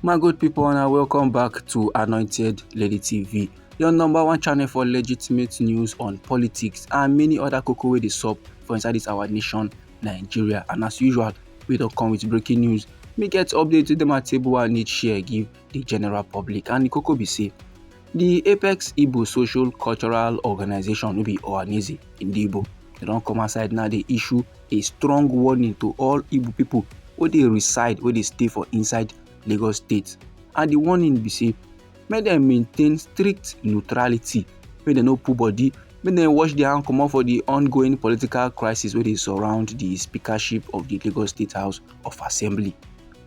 My good people, and welcome back to Anointed Lady TV, your number one channel for legitimate news on politics and many other koko wey dey sup for inside this our nation, Nigeria. And as usual, we don't come with breaking news. Me get updates to them at table I need share give the general public. And the koko be say, the Apex Igbo Social Cultural Organization wey be Ohanaeze in the Igbo, they don't come outside now. They issue a strong warning to all Igbo people where they reside, where they stay for inside Lagos State. And the warning be say, make them maintain strict neutrality, make them no put body, make them wash their hand comot for the ongoing political crisis where they surround the speakership of the Lagos State House of Assembly.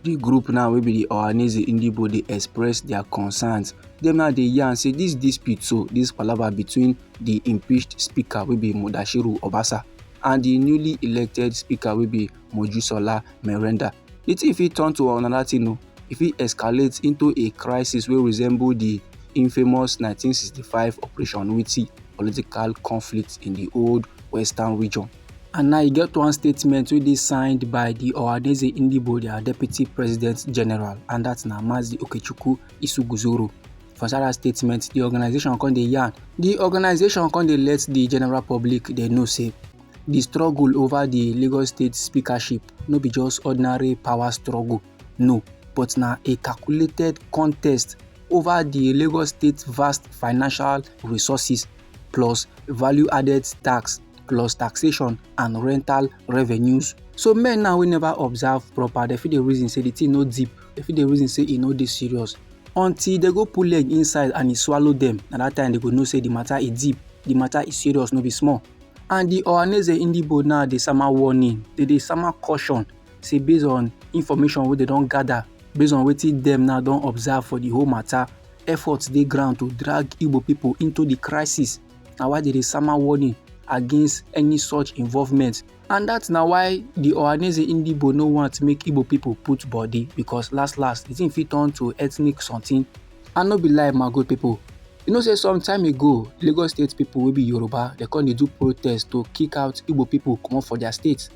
The group now will be the Ohanaeze Igbo, they express their concerns. Them now they yarn say this dispute, so this palava between the impeached speaker will be Mudashiru Obasa and the newly elected speaker will be Mojisola Merenda. It if it turn to another thing, if it escalates into a crisis will resemble the infamous 1965 Operation Witty political conflict in the old western region. And now you get one statement wey dey signed by the Ohanaeze Igbo, their deputy president general, and that's Mazi Okechukwu Isuguzoro. For that statement, the organization come dey yarn. The organization come dey let the general public they know say the struggle over the Lagos State speakership no be just ordinary power struggle, no, but na a calculated contest over the Lagos State vast financial resources plus value-added tax plus taxation and rental revenues. So men now we never observe proper, they feel the reason say the thing no deep, they feel the reason say it no dey serious. Until they go pull leg inside and it swallow them, at that time they go know say the matter is deep, the matter is serious, no be small. And the Ohanaeze Igbo now they sama warning, they sama caution, say based on information where they don't gather, based on wetin them now don't observe for the whole matter, efforts dey ground to drag Igbo people into the crisis. Now why they sama warning against any such involvement. And that's now why the Ohanaeze Igbo no want to make Igbo people put body, because last the thing fit turn to ethnic something. And no be lie, my good people. You know say some time ago, Lagos State people will be Yoruba, they come dey do protest to kick out Igbo people come for their states.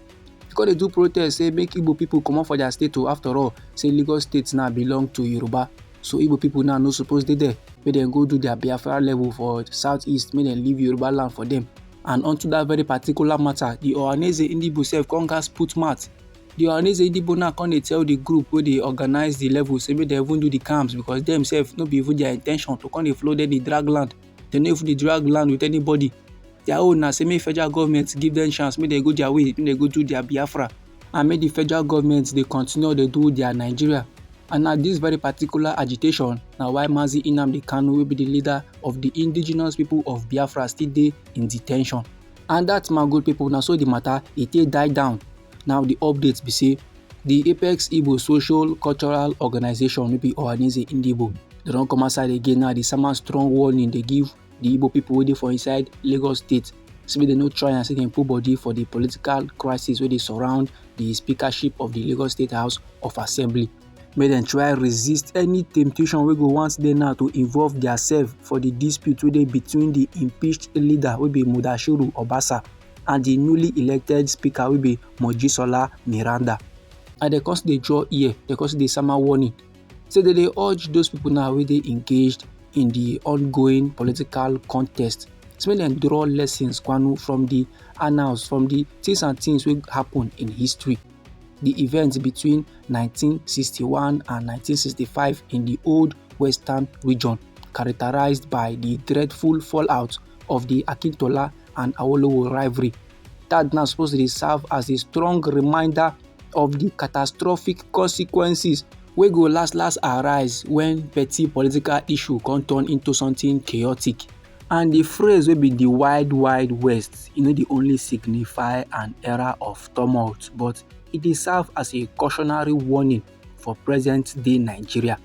Because they do protest, say make Igbo people come out for their state too. After all, say Lagos State now belong to Yoruba. So Igbo people now no supposed they there. Make them go do their Biafra level for southeast, make them leave Yoruba land for them. And onto that very particular matter, the Ohanaeze Igbo self come gas put mat. The Ohanaeze Igbo now come dey tell the group where they organize the level, say make they even do the camps, because themselves no be even their intention to come dey flood the drag land. They no even dey drag land with anybody. Their own na say make federal government give them chance, make they go their way, make they go do their Biafra, and make the federal government they continue to do their Nigeria. And now this very particular agitation, now why Mazi Nnamdi Kanu will be the leader of the indigenous people of Biafra still dey in detention. And that's my good people. Now so the matter it died down. Now the updates be say the Apex Igbo Social Cultural Organization, maybe Ohanaeze Igbo, they don't come outside again now. The summer strong warning they give the Igbo people waiting for inside Lagos State. So they no try and say they put body for the political crisis where they surround the speakership of the Lagos State House of Assembly. May them try resist any temptation we go once they now to involve themselves for the dispute where they between the impeached leader will be Mudashiru Obasa and the newly elected speaker will be Mojisola Merenda. And they constantly draw ear, they constantly summer warning. So they urge those people now where they engaged in the ongoing political contest. So they draw lessons from the annals, from the things and things will happen in history. The events between 1961 and 1965 in the old western region, characterized by the dreadful fallout of the Akintola and Awolowo rivalry. That now supposed to serve as a strong reminder of the catastrophic consequences wey go last arise when petty political issue can turn into something chaotic. And the phrase will be the wild west, they only signify an era of tumult, but it serves as a cautionary warning for present-day Nigeria.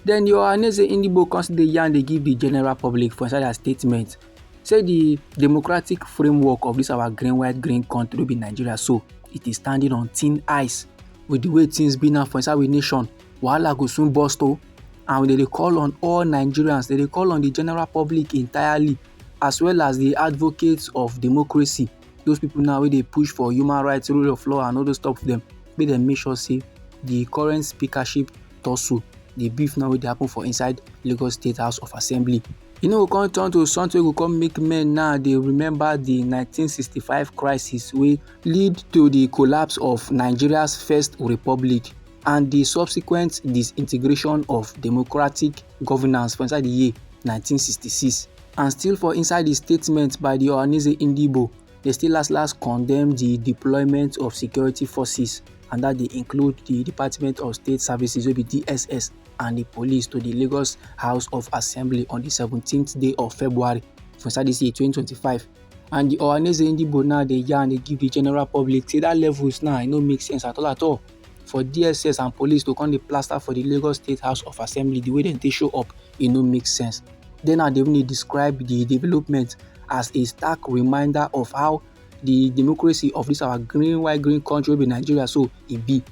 Then the Ohanaeze Igbo constantly yarn they give the general public for inside their statement. Say the democratic framework of this our green, white, green country will be Nigeria, so it is standing on thin ice. With the way things be now for inside our nation, wahala go soon burst oh. And they call on all Nigerians, they call on the general public entirely, as well as the advocates of democracy. Those people now where they push for human rights, rule of law and all those stuff for them, make them make sure say the current speakership tussle the beef now wey dey happen for inside Lagos State House of Assembly. E no go come turn to something wey go come make men now dey remember the 1965 crisis wey lead to the collapse of Nigeria's first republic and the subsequent disintegration of democratic governance for inside the year 1966. And still for inside the statement by the Ohanaeze Ndigbo, they still last condemn the deployment of security forces, and that they include the Department of State Services wey be DSS and the police to the Lagos House of Assembly on the 17th day of February for inside this year 2025. And the Ohanaeze Ndigbo now dey yarn dey give the general public say that levels now e no make sense at all. For DSS and police to come dey plaster for the Lagos State House of Assembly the way dem take show up, e no make sense. Then now they even describe the development as a stark reminder of how the democracy of this our white green country wey be Nigeria so e be.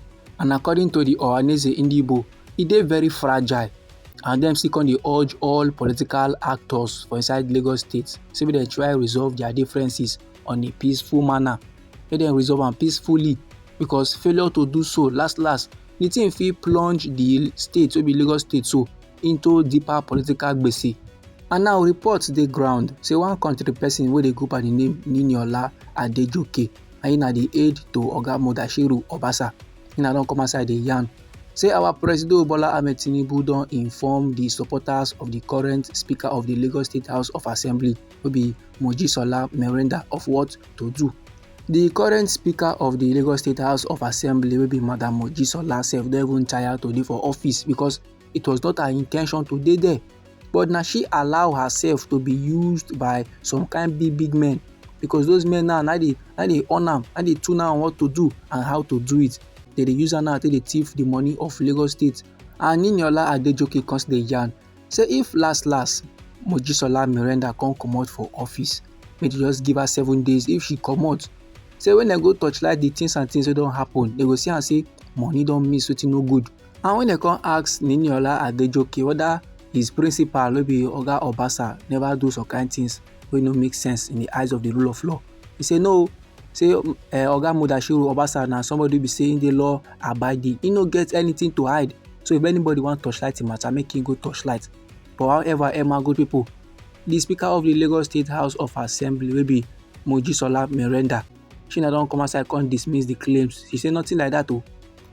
And according to the Ohanaeze Ndigbo, e dey very fragile, and dem still come dey urge all political actors for inside Lagos State say make dem try resolve their differences on a peaceful manner, make dem resolve am peacefully, because failure to do so last the thing fit plunge the state wey be Lagos State so into deeper political gbese. And now reports dey ground say one country person wey dey go by the name Niniola Adejoke, and he na the aide to Oga Mudashiru Obasa, he na don come outside dey yarn say our President Bola Ahmed Tinubu don inform the supporters of the current Speaker of the Lagos State House of Assembly wey be Mojisola Merenda of what to do. The current Speaker of the Lagos State House of Assembly wey be Madam Mojisola sef don even tire to dey for office because it was not her intention to dey there, but na she allow herself to be used by some kind big men, because those men now dey on am, na dey tune am on what to do and how to do it. They dey use am now take dey thief the money of Lagos State. And Niniola Adejoke comes dey yarn say if last Mojisola Merenda come comot for office, make dem just give her 7 days. If she comot, say when dem go torchlight the things wey don happen, they go see am say money don miss, wetin no good. And when dem come ask Niniola Adejoke whether his principal wey be Oga Obasa never do some kind things wey no make sense in the eyes of the rule of law, he say no, say Oga Mudashiru Obasa na somebody be saying the law abiding, he no get anything to hide. So if anybody want torchlight him matter, make him go torchlight. But however, good people, the Speaker of the Lagos State House of Assembly wey be Mojisola Merenda, she na don come outside come dismiss the claims. She say nothing like that.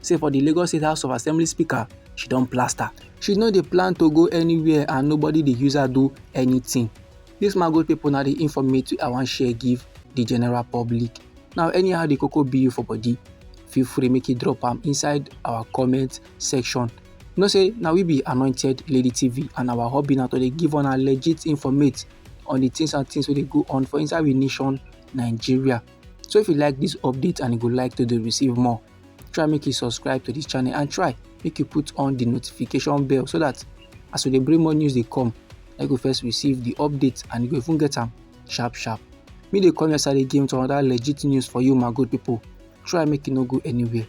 Say for the Lagos State House of Assembly Speaker, she don plaster. She no dey plan to go anywhere and nobody dey use her do anything. This my good people na the informate I wan share give the general public. Now anyhow the koko be you for body, feel free make you drop am inside our comment section. You know say now we be Anointed Lady TV, and our hobby na to dey give on our legit informate on the things and things wey dey go on for inside we nation Nigeria. So if you like this update and you go like to dey receive more, try make you subscribe to this channel and try make you put on the notification bell so that as we dey bring more news dey come, you go first receive the update and you go even get am sharp. Me dey come here side again to another legit news for you my good people. Try make you no go anywhere.